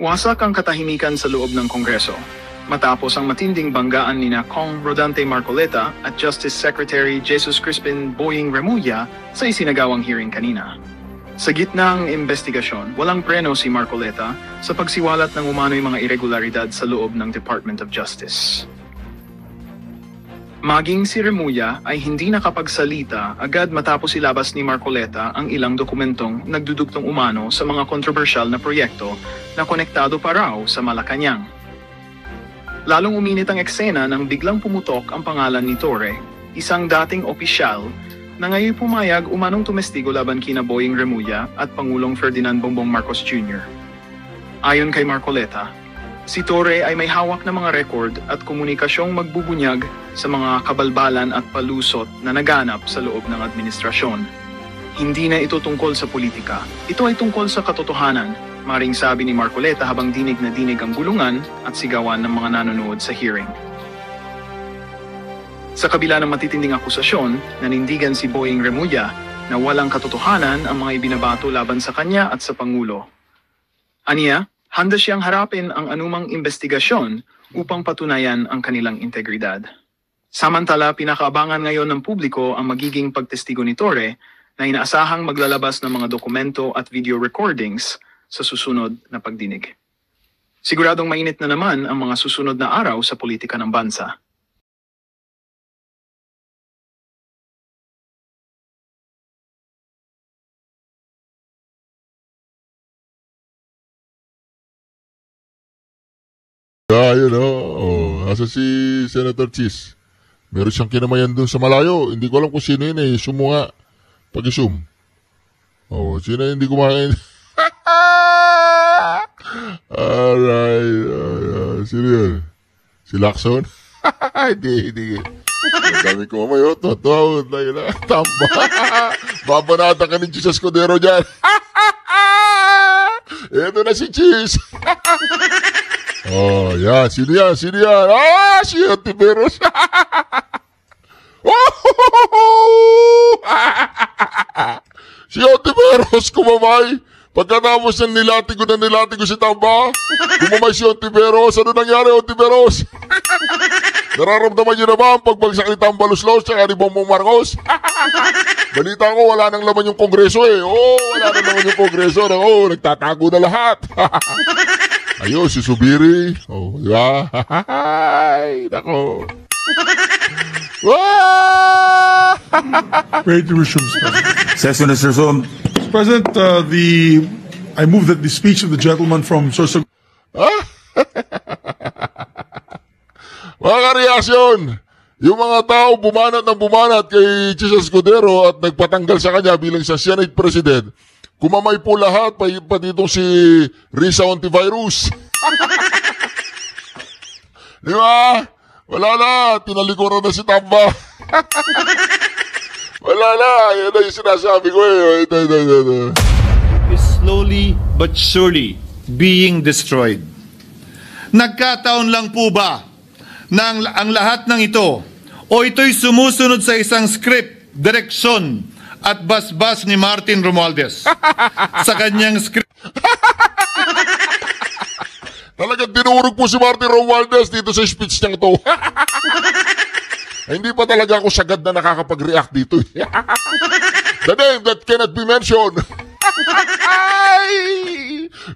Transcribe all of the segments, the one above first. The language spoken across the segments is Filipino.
Wasak ang katahimikan sa loob ng Kongreso matapos ang matinding banggaan nina Kong Rodante Marcoleta at Justice Secretary Jesus Crispin Boying Remulla sa isinagawang hearing kanina. Sa gitna ng investigasyon, walang preno si Marcoleta sa pagsiwalat ng umano'y mga irregularidad sa loob ng Department of Justice. Maging si Remulla ay hindi nakapagsalita agad matapos ilabas ni Marcoleta ang ilang dokumentong nagdudugtong umano sa mga kontrobersyal na proyekto na konektado pa raw sa Malacanang. Lalong uminit ang eksena nang biglang pumutok ang pangalan ni Torre, isang dating opisyal na ngayon pumayag umanong tumestigo laban kina Boying Remulla at Pangulong Ferdinand Bongbong Marcos Jr. Ayon kay Marcoleta, si Torre ay may hawak na mga record at komunikasyong magbubunyag sa mga kabalbalan at palusot na naganap sa loob ng administrasyon. Hindi na ito tungkol sa politika, ito ay tungkol sa katotohanan, maring sabi ni Marcoleta habang dinig na dinig ang bulungan at sigawan ng mga nanonood sa hearing. Sa kabila ng matitinding akusasyon, nanindigan si Boying Remulla na walang katotohanan ang mga ibinabato laban sa kanya at sa Pangulo. Aniya, handa siyang harapin ang anumang investigasyon upang patunayan ang kanilang integridad. Samantala, pinakaabangan ngayon ng publiko ang magiging pagtestigo ni Torre na inaasahang maglalabas ng mga dokumento at video recordings sa susunod na pagdinig. Siguradong mainit na naman ang mga susunod na araw sa politika ng bansa. Yun asa si Senator Cheese. Meron siyang kinamayan doon sa malayo. Hindi ko alam kung sino yun eh. Sumunga. Pag-zoom. Sino hindi kumain? Alright. Sino yun? Si Lacson? Hindi. Dami ko mamayo. Totoo. Tamba. Babanata ka ni Jesus Cordero dyan. Ito na si Cheese. Yan. Sino yan? Si Antiveros. Si Antiveros kumamay. Pagkatapos ng nilati ko si Tamba, kumamay si Antiveros. Ano nangyari, Antiveros? Nararamdaman niyo na ba ang pagbagsak ni Tamba Luslos at ni Bongbong Marcos? Balita ko, wala nang laman yung kongreso eh. Wala nang laman yung kongreso. Nagtatago na lahat. Ayun, si Subiri. Diba? Nako. Ready to resume, President. Session is resumed. President, I move that the speech of the gentleman from Sorsogon. Mga kareaksyon, yung mga tao bumanat kay Jesus Cordero at nagpatanggal sa kanya bilang sa Senate President, kumamay po lahat, pati itong si Risa Antivirus. Di ba? Wala na, tinalikuran na si Tamba. Wala na, yan na yung sinasabi ko eh. Ito. Is slowly but surely being destroyed. Nagkataon lang po ba na ang lahat ng ito o ito'y sumusunod sa isang script, direksyon at basbas ni Martin Romualdez sa kanyang script? Talagang dinurog po si Martin Romualdez dito sa speech niyang to. Hindi pa talaga ako sagad na nakakapag-react dito. The name that cannot be mentioned.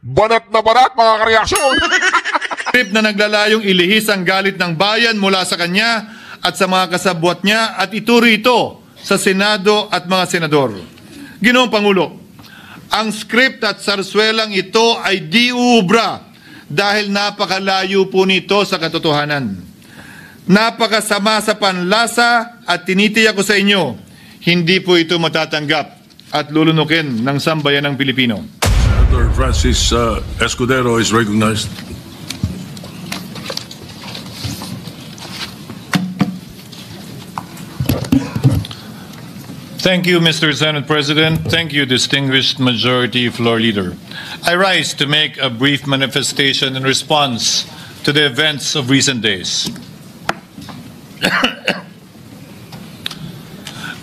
Banat na banat, mga kareaksyon. Script na naglalayong ilihis ang galit ng bayan mula sa kanya at sa mga kasabwat niya at ituro ito sa Senado at mga senador. Ginoong Pangulo, ang script at sarswelang ito ay di uubra dahil napakalayo po nito sa katotohanan. Napakasama sa panlasa at tinitiyak ko sa inyo, hindi po ito matatanggap at lulunukin ng sambayanang Pilipino. Senator Francis Escudero is recognized. Thank you, Mr. Senate President. Thank you, distinguished Majority Floor Leader. I rise to make a brief manifestation in response to the events of recent days.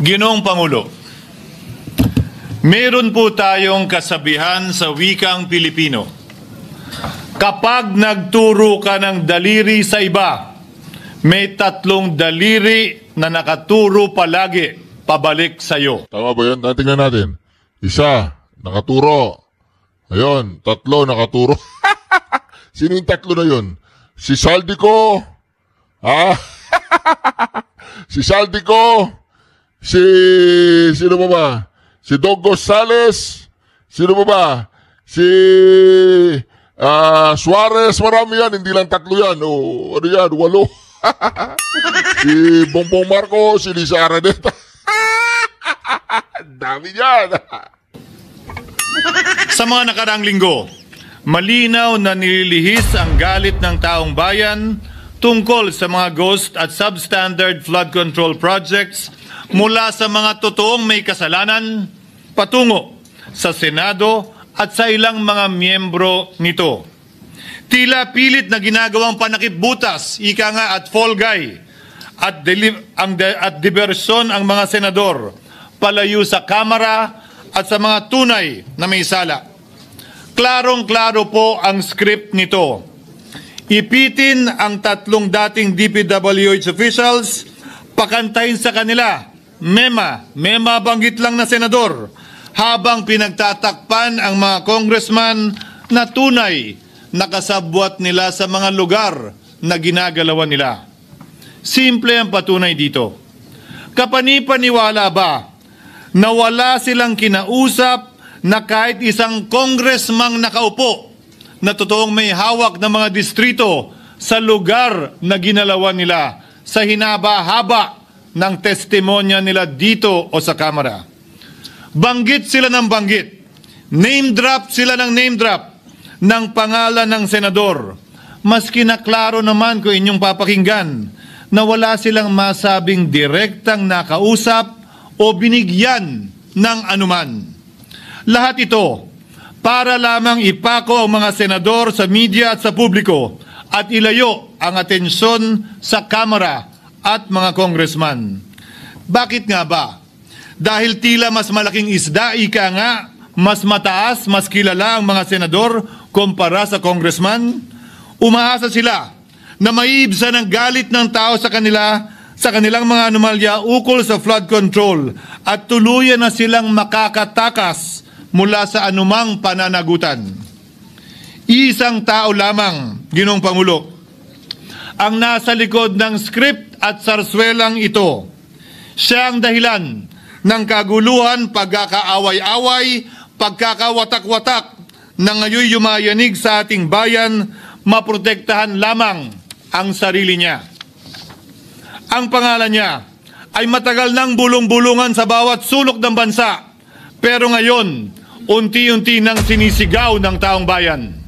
Ginoong Pangulo, meron po tayong kasabihan sa wikang Pilipino. Kapag nagturo ka ng daliri sa iba, may 3 daliri na nakaturo palagi pabalik sa iyo. Tama ba yun? Tingnan natin. 1, nakaturo. Ayun, 3 nakaturo. Sino yung 3 na yun? Si Saldico. Ha? Si Saldico. Sino ba? Si Dog Gonzales. Sino ba? Si Suarez. Marami yan. Hindi lang 3 yan. O, ano yan? 8. Si Bongbong Marcos. Si Lisa Araneta. Dami yan. Sa mga nakaraang linggo, malinaw na nililihis ang galit ng taong bayan tungkol sa mga ghost at substandard flood control projects mula sa mga totoong may kasalanan patungo sa Senado at sa ilang mga miyembro nito. Tila pilit na ginagawang panakipbutas, ika nga at fall guy, at diversyon ang mga senador palayo sa Kamara at sa mga tunay na may sala. Klarong-klaro po ang script nito. Ipitin ang 3 dating DPWH officials, pakantayin sa kanila, mema banggit lang na senador, habang pinagtatakpan ang mga congressman na tunay na kasabwat nila sa mga lugar na ginagalawan nila. Simple ang patunay dito. Kapanipaniwala ba na wala silang kinausap na kahit isang congressman nakaupo na totoong may hawak ng mga distrito sa lugar na ginalawan nila sa hinaba-haba ng testimonya nila dito o sa Kamara? Banggit sila ng banggit, name drop sila ng name drop ng pangalan ng senador. Maski na klaro naman kung inyong papakinggan na wala silang masabing direktang nakausap o binigyan ng anuman. Lahat ito para lamang ipako ang mga senador sa media at sa publiko at ilayo ang atensyon sa Kamara at mga congressman. Bakit nga ba? Dahil tila mas malaking isda, ika nga, mas mataas, mas kilala ang mga senador kumpara sa congressman? Umaasa sila na maiibsan ang galit ng tao sa kanilang mga anomalya ukol sa flood control at tuluyan na silang makakatakas mula sa anumang pananagutan. Isang tao lamang, Ginoong Pangulo, ang nasa likod ng script at sarswelang ito. Siya ang dahilan ng kaguluhan, pagkakaaway-away, pagkakawatak-watak na ngayon yumayanig sa ating bayan, maprotektahan lamang ang sarili niya. Ang pangalan niya ay matagal nang bulong-bulungan sa bawat sulok ng bansa, pero ngayon, unti-unti nang sinisigaw ng taong bayan.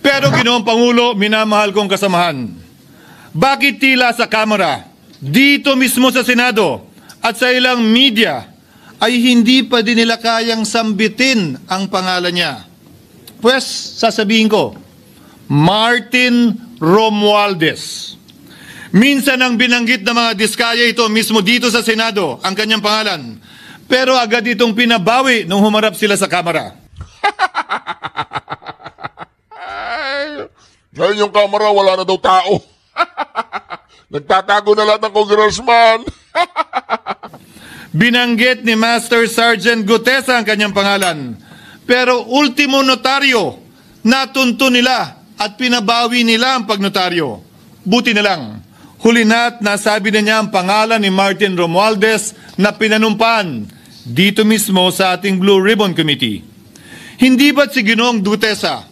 Pero Ginoong Pangulo, minamahal kong kasamahan, bakit tila sa Kamara, dito mismo sa Senado at sa ilang media ay hindi pa din nila kayang sambitin ang pangalan niya? Pues, sasabihin ko, Martin Romualdez. Minsan ang binanggit ng mga diskaya ito mismo dito sa Senado, ang kanyang pangalan. Pero agad itong pinabawi nung humarap sila sa Kamara. Ngayon yung Kamara, wala na daw tao. Nagtatago na lahat ng congressman. Binanggit ni Master Sergeant Gutesa ang kanyang pangalan. Pero ultimo notaryo, natunto nila at pinabawi nila ang pagnotaryo. Buti na lang, huli na't nasabi na niya ang pangalan ni Martin Romualdez na pinanumpaan dito mismo sa ating Blue Ribbon Committee. Hindi ba't si Ginoong Gutesa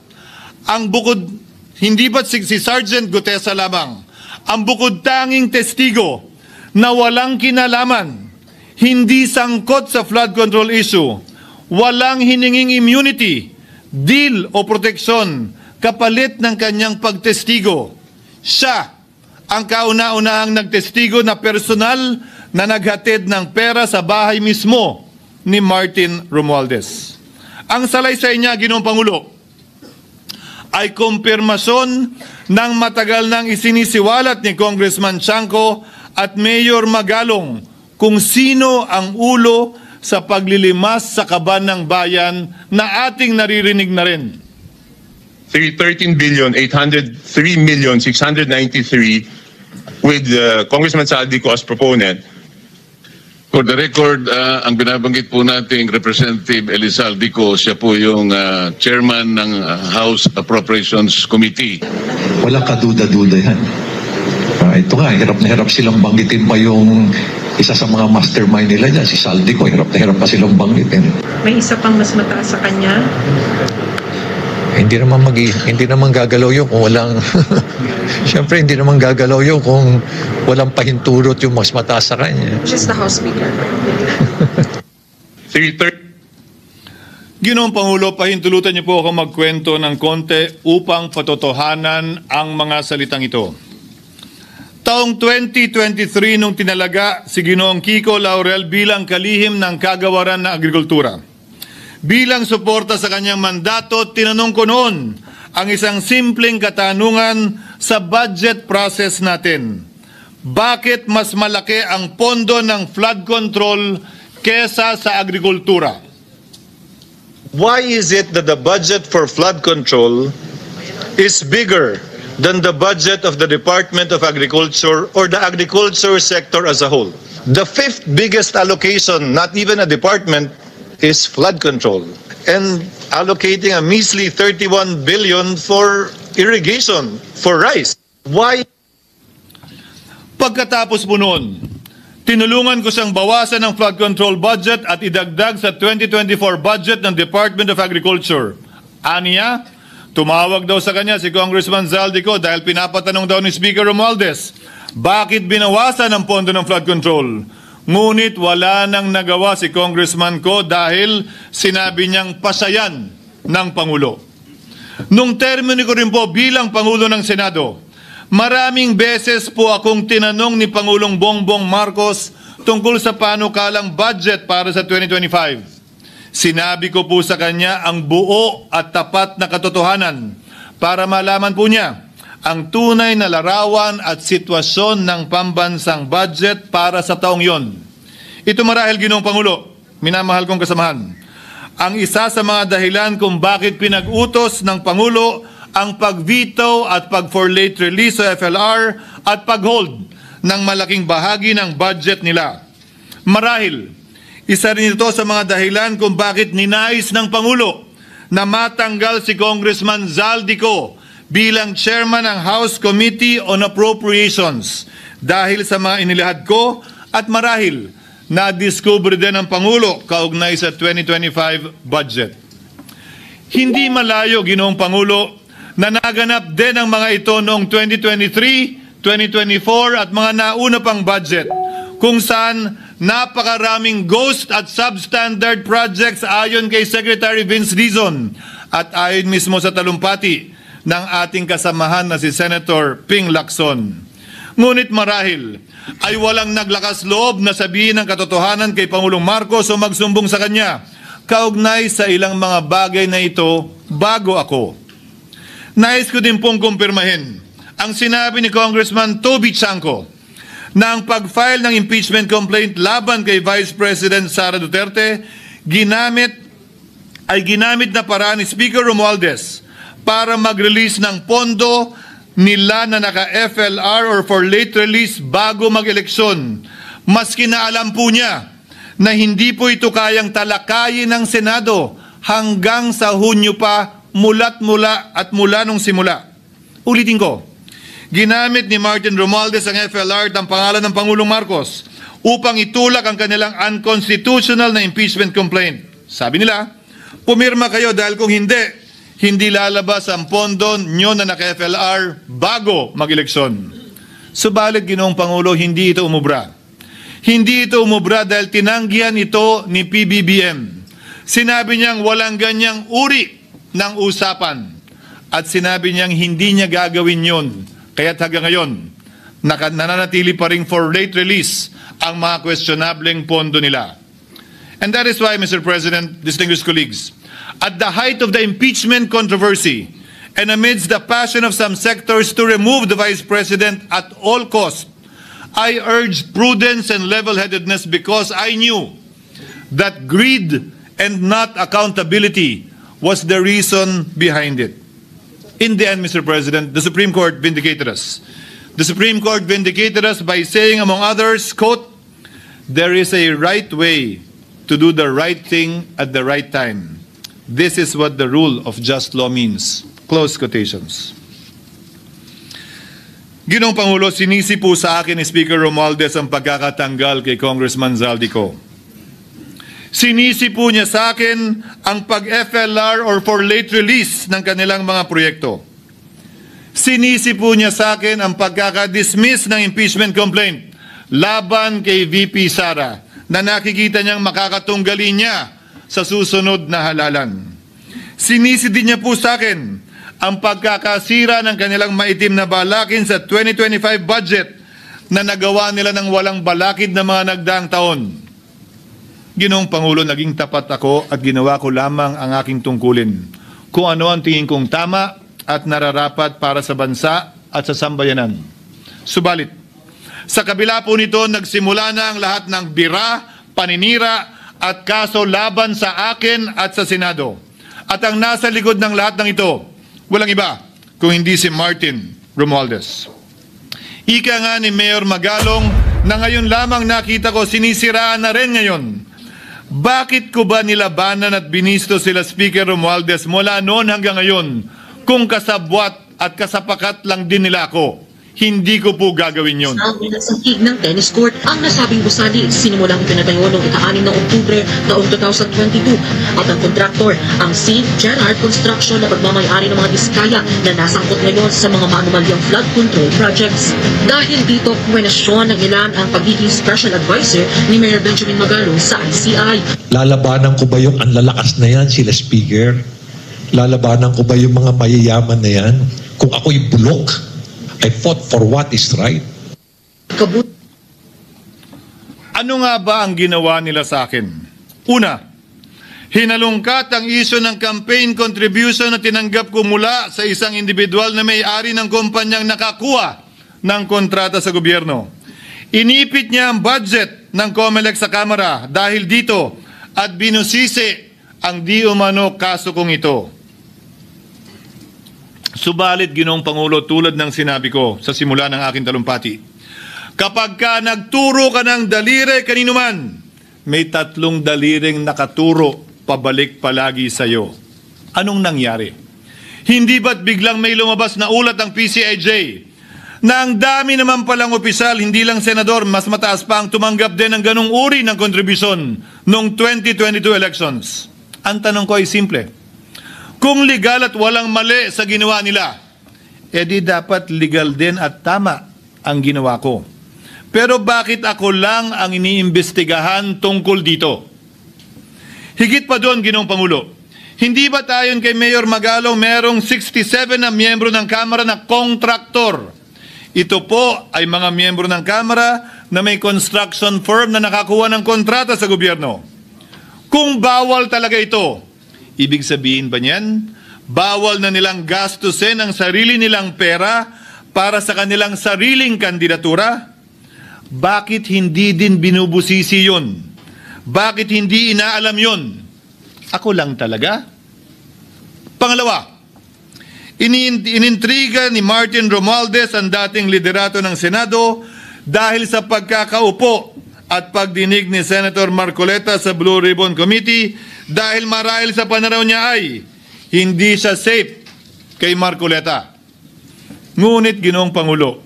hindi ba't si Sergeant Gutesa lamang ang bukod tanging testigo na walang kinalaman, hindi sangkot sa flood control issue, walang hininging immunity, deal o proteksyon kapalit ng kanyang pagtestigo? Siya ang kauna-unahang nagtestigo na personal na naghatid ng pera sa bahay mismo ni Martin Romualdez. Ang salaysay niya, Ginoong Pangulo, ay kumpirmasyon ng matagal nang isinisiwalat ni Congressman Chanco at Mayor Magalong kung sino ang ulo sa paglilimas sa kaban ng bayan na ating naririnig na rin. 13,803,693 with Congressman Saldico as proponent. For the record, ang binabanggit po nating Representative Elizaldico, siya po yung chairman ng House Appropriations Committee. Walang kaduda-duda yan. Ito nga, hirap na hirap silang banggitin pa yung isa sa mga mastermind nila dyan, si Saldico. Hirap na hirap pa silang banggitin. May isa pang mas mataas sa kanya? Hindi naman gagalaw yun kung walang siyempre hindi naman gagalaw yun kung walang pahintulot yung mas mataas sa kanya. Just the House Speaker. Ginoong Pangulo, pahintulutan niyo po ako magkwento ng konti upang patotohanan ang mga salitang ito. Taong 2023 nung tinalaga si Ginoong Kiko Laurel bilang kalihim ng kagawaran ng agrikultura. Bilang suporta sa kanyang mandato, tinanong ko noon ang isang simpleng katanungan sa budget process natin. Bakit mas malaki ang pondo ng flood control kesa sa agrikultura? Why is it that the budget for flood control is bigger than the budget of the Department of Agriculture or the agriculture sector as a whole? The fifth biggest allocation, not even a department, is flood control, and allocating a measly 31 billion for irrigation, for rice. Why? Pagkatapos po noon, tinulungan ko siyang bawasan ang flood control budget at idagdag sa 2024 budget ng Department of Agriculture. Aniya, tumawag daw sa kanya si Congressman Zaldico dahil pinapatanong daw ni Speaker Romualdez, bakit binawasan ang pondo ng flood control? Ngunit wala nang nagawa si Congressman ko dahil sinabi niyang pasayan ng Pangulo. Nung termino ko rin po bilang Pangulo ng Senado, maraming beses po akong tinanong ni Pangulong Bongbong Marcos tungkol sa panukalang budget para sa 2025. Sinabi ko po sa kanya ang buo at tapat na katotohanan para malaman po niya ang tunay na larawan at sitwasyon ng pambansang budget para sa taong yon. Ito marahil, Ginoong Pangulo, minamahal kong kasamahan, ang isa sa mga dahilan kung bakit pinag-utos ng Pangulo ang pag-veto at pag-for late release sa FLR at pag-hold ng malaking bahagi ng budget nila. Marahil, isa rin ito sa mga dahilan kung bakit ninais ng Pangulo na matanggal si Congressman Zaldico bilang chairman ng House Committee on Appropriations dahil sa mga inilahad ko at marahil na-discover din ng Pangulo kaugnay sa 2025 budget. Hindi malayo, Ginoong Pangulo, na naganap din ang mga ito noong 2023, 2024 at mga nauna pang budget kung saan napakaraming ghost at substandard projects ayon kay Secretary Vince Dizon at ayon mismo sa talumpati ng ating kasamahan na si Senator Ping Lacson. Ngunit marahil ay walang naglakas loob na sabihin ang katotohanan kay Pangulong Marcos o magsumbong sa kanya kaugnay sa ilang mga bagay na ito bago ako. Nais ko din pong kumpirmahin ang sinabi ni Congressman Toby Chanco na ang pag-file ng impeachment complaint laban kay Vice President Sara Duterte ginamit na paraan ni Speaker Romualdez para mag-release ng pondo nila na naka-FLR or for late release bago mag-eleksyon. Maski na alam po niya na hindi po ito kayang talakayin ng Senado hanggang sa Hunyo pa mula nung simula. Ulitin ko, ginamit ni Martin Romualdez ang FLR ng pangalan ng Pangulong Marcos upang itulak ang kanilang unconstitutional na impeachment complaint. Sabi nila, pumirma kayo dahil kung hindi lalabas ang pondo nyo na naka-FLR bago mag-eleksyon. Subalit, Ginoong Pangulo, hindi ito umubra. Hindi ito umubra dahil tinanggihan ito ni PBBM. Sinabi niyang walang ganyang uri ng usapan. At sinabi niyang hindi niya gagawin yon. Kaya't hanggang ngayon, nananatili pa rin for late release ang mga questionableng pondo nila. And that is why, Mr. President, distinguished colleagues, at the height of the impeachment controversy and amidst the passion of some sectors to remove the Vice President at all costs, I urged prudence and level-headedness because I knew that greed and not accountability was the reason behind it. In the end, Mr. President, the Supreme Court vindicated us. The Supreme Court vindicated us by saying, among others, quote, "There is a right way to do the right thing at the right time. This is what the rule of just law means." Close quotations. Ginoong Pangulo, sinisi po sa akin ni Speaker Romualdez ang pagkakatanggal kay Congressman Zaldico. Sinisi po niya sa akin ang pag-FLR or for late release ng kanilang mga proyekto. Sinisi po niya sa akin ang pagkakadismiss ng impeachment complaint laban kay VP Sara na nakikita niyang makakatunggali niya sa susunod na halalan. Sinisi din niya po sa akin ang pagkakasira ng kanilang maitim na balakin sa 2025 budget na nagawa nila ng walang balakid na mga nagdaang taon. Ginoong Pangulo, naging tapat ako at ginawa ko lamang ang aking tungkulin. Kung ano ang tingin kong tama at nararapat para sa bansa at sa sambayanan. Subalit, sa kabila po nito, nagsimula na ang lahat ng bira, paninira at kaso laban sa akin at sa Senado. At ang nasa likod ng lahat ng ito, walang iba kung hindi si Martin Romualdez. Ika nga ni Mayor Magalong na ngayon lamang nakita ko sinisiraan na rin ngayon. Bakit ko ba nilabanan at binisto sila Speaker Romualdez mula noon hanggang ngayon kung kasabwat at kasapakat lang din nila ako? Hindi ko po gagawin yun. Sa tig ng tennis court, ang nasabing gusali, sinimulang pinatayo noong ika-6 ng Oktubre noong 2022 at ang kontraktor, ang St. Gerard Construction na pagmamayari ng mga diskaya na nasangkot ngayon sa mga maanumalyang flood control projects. Dahil dito, kwenasyon ng ilan ang pagiging special advisor ni Mayor Benjamin Magalong sa ICI. Lalabanan ko ba yung anlalakas na yan, sila Speaker? Lalabanan ko ba yung mga mayayaman na yan? Kung ako'y bulok, I fought for what is right. Ano nga ba ang ginawa nila sa akin? Una, hinalungkat ang isyo ng campaign contribution na tinanggap ko mula sa isang individual na may-ari ng kumpanyang nakakuha ng kontrata sa gobyerno. Inipit niya ang budget ng COMELEC sa Kamara dahil dito at binusisi ang di umano kaso kong ito. Subalit, Ginoong Pangulo, tulad ng sinabi ko sa simula ng aking talumpati, kapag ka nagturo ka ng daliri kanino man, may 3 daliring nakaturo pabalik palagi sa iyo. Anong nangyari? Hindi ba't biglang may lumabas na ulat ng PCIJ na ang dami naman palang opisyal, hindi lang senador, mas mataas pa ang tumanggap din ng ganung uri ng kontribusyon noong 2022 elections? Ang tanong ko ay simple. Kung legal at walang mali sa ginawa nila, edi dapat legal din at tama ang ginawa ko. Pero bakit ako lang ang iniimbestigahan tungkol dito? Higit pa doon, Ginoong Pangulo, hindi ba tayon kay Mayor Magalong merong 67 na miyembro ng Kamara na kontraktor? Ito po ay mga miyembro ng Kamara na may construction firm na nakakuha ng kontrata sa gobyerno. Kung bawal talaga ito, ibig sabihin ba niyan, bawal na nilang gastusin ang sarili nilang pera para sa kanilang sariling kandidatura? Bakit hindi din binubusisi yun? Bakit hindi inaalam yun? Ako lang talaga? Pangalawa, inintriga ni Martin Romualdez ang dating liderato ng Senado dahil sa pagkakaupo at pagdinig ni Senator Marcoleta sa Blue Ribbon Committee dahil marahil sa pananaw niya ay hindi siya safe kay Marcoleta. Ngunit, Ginoong Pangulo,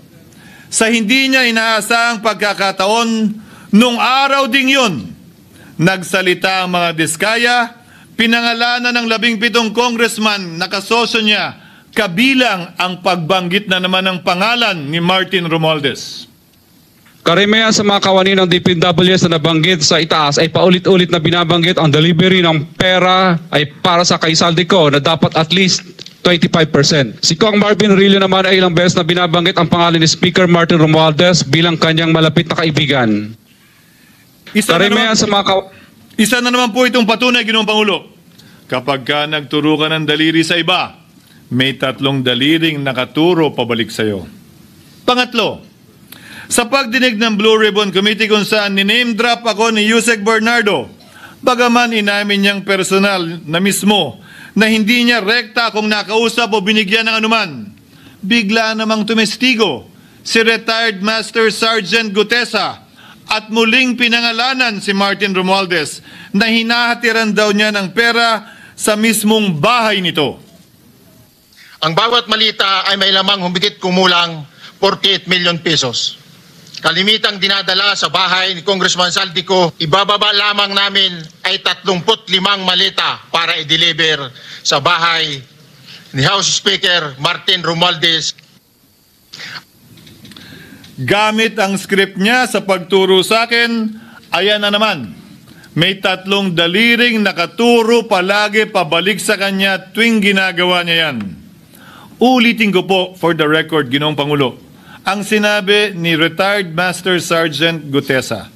sa hindi niya inaasahang pagkakataon, nung araw ding yun, nagsalita ang mga diskaya, pinangalanan ng 17 congressman na kasosyo niya, kabilang ang pagbanggit na naman ng pangalan ni Martin Romualdez. Karamihan sa mga kawani ng DPWH na nabanggit sa itaas ay paulit-ulit na binabanggit ang delivery ng pera ay para sa kay Zaldico na dapat at least 25%. Si Kong Marvin Rillo naman ay ilang beses na binabanggit ang pangalan ni Speaker Martin Romualdez bilang kanyang malapit na kaibigan. Isa na naman po itong patunay, Ginoong Pangulo. Kapag ka nagturo ka ng daliri sa iba, may 3 daliring nakaturo pabalik sa'yo. Pangatlo, sa pagdinig ng Blue Ribbon Committee kung saan ni-name drop ako ni Yusek Bernardo, bagaman inamin niyang personal na mismo na hindi niya rekta kung nakausap o binigyan ng anuman, bigla namang tumestigo si retired Master Sergeant Gutesa at muling pinangalanan si Martin Romualdez na hinahatiran daw niya ng pera sa mismong bahay nito. Ang bawat malita ay may lamang humigit kumulang 48 million pesos. Kalimitang dinadala sa bahay ni Congressman Saldico, ibababa lamang namin ay 35 malita para i-deliver sa bahay ni House Speaker Martin Romualdez. Gamit ang script niya sa pagturo sa akin, ayan na naman. May 3 daliring nakaturo palagi pabalik sa kanya tuwing ginagawa niya yan. Ulitin ko po for the record, Ginoong Pangulo, ang sinabi ni retired Master Sergeant Gutesa.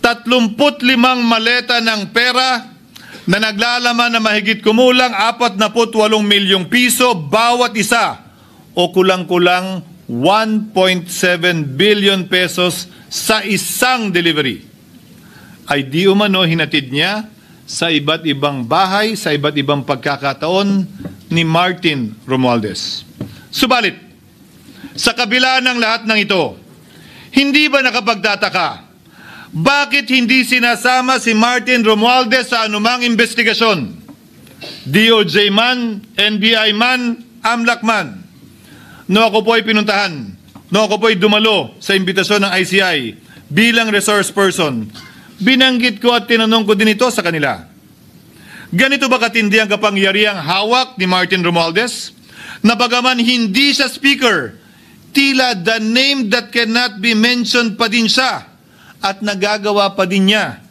35 maleta ng pera na naglalaman na mahigit kumulang 48 milyong piso bawat isa o kulang-kulang 1.7 billion pesos sa isang delivery. Ay di umano hinatid niya sa iba't ibang bahay, sa iba't ibang pagkakataon ni Martin Romualdez. Subalit, sa kabila ng lahat ng ito, hindi ba nakapagtataka? Bakit hindi sinasama si Martin Romualdez sa anumang investigasyon? DOJ man, NBI man, AMLAC man. No ako po ay pinuntahan, no ako po ay dumalo sa imbitasyon ng ICI bilang resource person, binanggit ko at tinanong ko din ito sa kanila. Ganito ba katindi ang kapangyarihang hawak ni Martin Romualdez? Na bagaman hindi siya speaker, tila the name that cannot be mentioned pa din siya at nagagawa pa din niya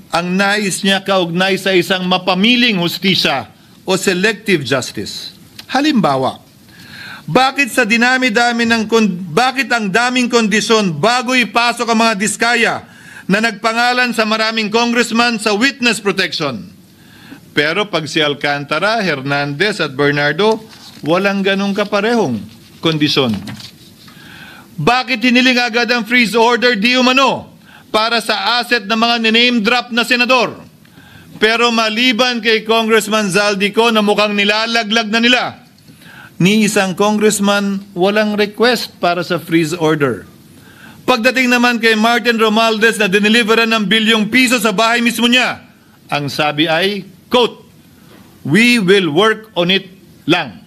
ang nais niya kaugnay sa isang mapamiling hustisya o selective justice. Halimbawa, bakit ang daming kondisyon bago ipasok ang mga diskaya na nagpangalan sa maraming congressman sa witness protection? Pero pag si Alcantara, Hernandez at Bernardo, walang ganong kaparehong kondisyon. Bakit hiniling agad ang freeze order di umano para sa asset ng mga name drop na senador? Pero maliban kay Congressman Zaldico na mukhang nilalaglag na nila, ni isang congressman walang request para sa freeze order. Pagdating naman kay Martin Romualdez na dineliveran ng bilyong piso sa bahay mismo niya, ang sabi ay, quote, "We will work on it lang."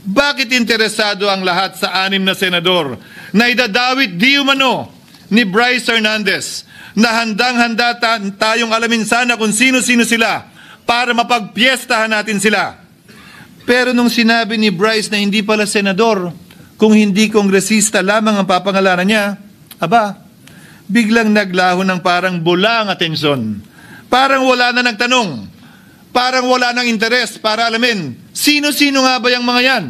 Bakit interesado ang lahat sa 6 na senador na idadawit di umano ni Bryce Hernandez na handang-handa tayong alamin sana kung sino-sino sila para mapagpiestahan natin sila? Pero nung sinabi ni Bryce na hindi pala senador, kung hindi kongresista lamang ang papangalanan niya, aba, biglang naglaho ng parang bula ang atensyon. Parang wala na nagtanong. Parang wala nang interes para alamin, sino-sino nga ba yung mga yan?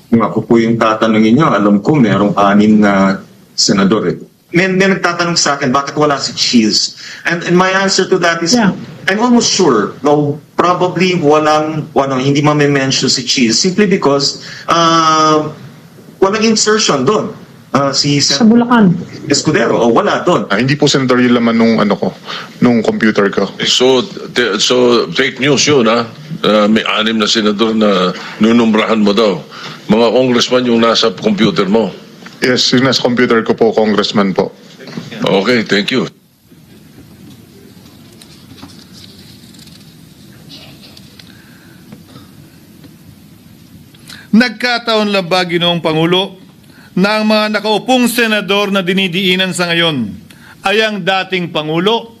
Kung ako po yung tatanungin nyo, alam ko merong 6 na senador eh. May nagtatanong sa akin, bakit wala si Cheese? And my answer to that is, I'm almost sure, no, probably hindi ma-mention si Cheese simply because walang insertion doon. Sa Bulacan. Escudero, wala doon. Hindi po senador yung laman nung computer ko. So fake news yun, ha? May 6 na senador na nunumbrahan mo daw. Mga congressman yung nasa computer mo. Yes, yung nasa computer ko po, congressman po. Okay, thank you. Nagkataon lang ba, Ginoong Pangulo, na ang mga nakaupong senador na dinidiinan sa ngayon ay ang dating Pangulo,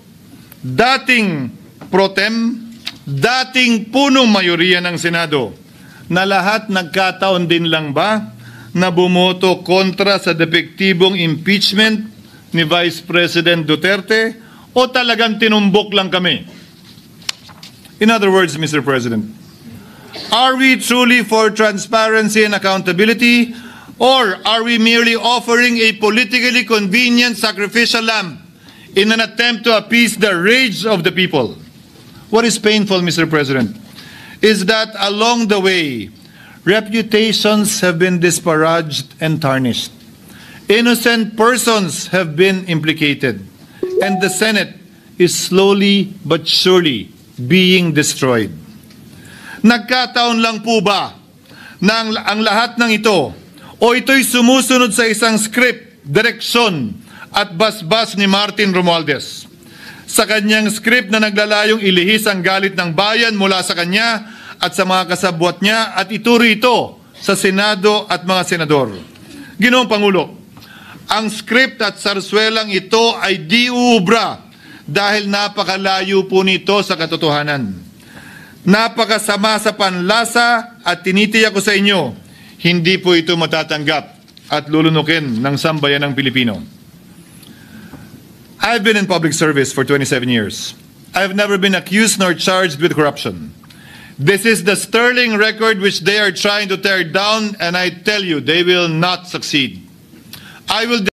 dating pro tem, dating punong mayoriya ng Senado, na lahat nagkataon din lang ba na bumoto kontra sa depektibong impeachment ni Vice President Duterte o talagang tinumbok lang kami? In other words, Mr. President, are we truly for transparency and accountability, or are we merely offering a politically convenient sacrificial lamb in an attempt to appease the rage of the people? What is painful, Mr. President, is that along the way, reputations have been disparaged and tarnished. Innocent persons have been implicated, and the Senate is slowly but surely being destroyed. Nagkataon lang po ba na ang lahat ng ito o ito'y sumusunod sa isang script, direksyon at basbas ni Martin Romualdez? Sa kanyang script na naglalayong ilihis ang galit ng bayan mula sa kanya at sa mga kasabwat niya at ituro ito sa Senado at mga senador. Ginoong Pangulo, ang script at sarswelang ito ay di uubra dahil napakalayo po nito sa katotohanan. Napakasama sa panlasa at tinitiyak ko sa inyo, hindi po ito matatanggap at lulunukin ng sambayanang Pilipino. I've been in public service for 27 years. I've never been accused nor charged with corruption. This is the sterling record which they are trying to tear down, and I tell you, they will not succeed. I will